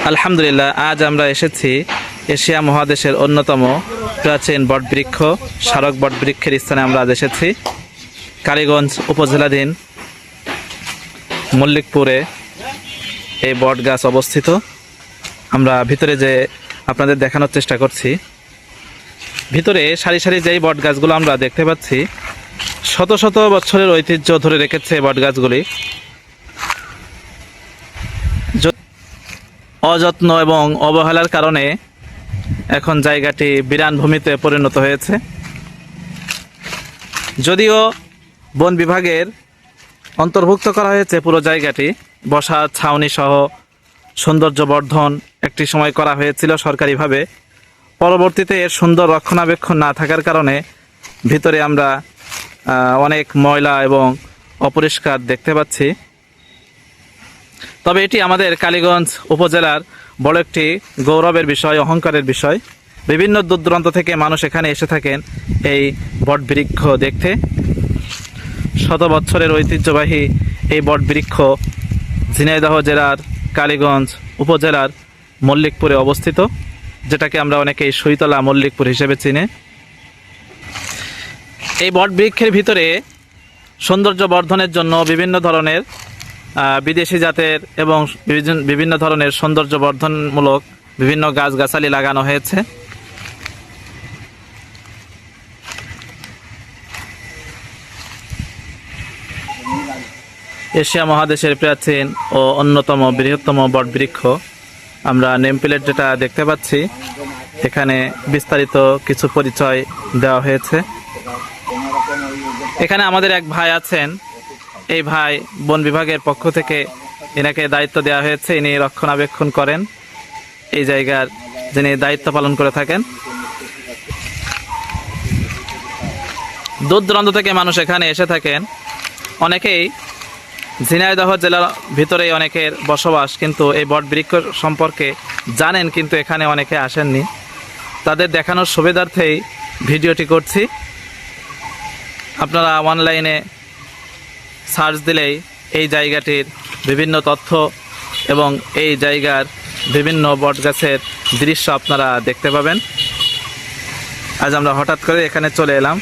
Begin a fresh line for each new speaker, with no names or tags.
আলহামদুলিল্লাহ, আজ আমরা এসেছি এশিয়া মহাদেশের অন্যতম প্রাচীন বটবৃক্ষ স্মারক বটবৃক্ষের স্থানে। আমরা আজ এসেছি কালীগঞ্জ উপজেলাধীন মল্লিকপুরে এই বট গাছ অবস্থিত। আমরা ভিতরে যে আপনাদের দেখানোর চেষ্টা করছি, ভিতরে সারি সারি যেই বট গাছগুলো আমরা দেখতে পাচ্ছি, শত শত বছরের ঐতিহ্য ধরে রেখেছে বট গাছগুলি। অযত্ন এবং অবহেলার কারণে এখন জায়গাটি বিরান ভূমিতে পরিণত হয়েছে। যদিও বন বিভাগের অন্তর্ভুক্ত করা হয়েছে পুরো জায়গাটি, বসার ছাউনি সহ সৌন্দর্য বর্ধন একটি সময় করা হয়েছিল সরকারিভাবে। পরবর্তীতে এর সুন্দর রক্ষণাবেক্ষণ না থাকার কারণে ভিতরে আমরা অনেক ময়লা এবং অপরিষ্কার দেখতে পাচ্ছি। তবে এটি আমাদের কালীগঞ্জ উপজেলার বড় একটি গৌরবের বিষয়, অহংকারের বিষয়। বিভিন্ন দূর দূরান্ত থেকে মানুষ এখানে এসে থাকেন এই বটবৃক্ষ দেখতে। শত বছরের ঐতিহ্যবাহী এই বটবৃক্ষ ঝিনাইদহ জেলার কালীগঞ্জ উপজেলার মল্লিকপুরে অবস্থিত, যেটাকে আমরা অনেকেই সুইতলা মল্লিকপুর হিসেবে চিনি। এই বটবৃক্ষের ভিতরে সৌন্দর্য বর্ধনের জন্য বিভিন্ন ধরনের বিদেশি জাতের এবং বিভিন্ন ধরনের সৌন্দর্য বর্ধনমূলক বিভিন্ন গাছগাছালি লাগানো হয়েছে। এশিয়া মহাদেশের প্রাচীন ও অন্যতম বৃহত্তম বটবৃক্ষ। আমরা নেম প্লেট যেটা দেখতে পাচ্ছি, এখানে বিস্তারিত কিছু পরিচয় দেওয়া হয়েছে। এখানে আমাদের এক ভাই আছেন, এই ভাই বন বিভাগের পক্ষ থেকে এনাকে দায়িত্ব দেওয়া হয়েছে। ইনি রক্ষণাবেক্ষণ করেন এই জায়গার, যিনি দায়িত্ব পালন করে থাকেন। দূর দূরান্ত থেকে মানুষ এখানে এসে থাকেন। অনেকেই ঝিনাইদহ জেলার ভিতরেই অনেকের বসবাস, কিন্তু এই বটবৃক্ষ সম্পর্কে জানেন, কিন্তু এখানে অনেকে আসেননি। তাদের দেখানোর সুবিধার্থেই ভিডিওটি করছি। আপনারা অনলাইনে সার্চ দিলেই এই জায়গাটির বিভিন্ন তথ্য এবং এই জায়গার বিভিন্ন বটগাছের দৃশ্য আপনারা দেখতে পাবেন। আজ আমরা হঠাৎ করে এখানে চলে এলাম।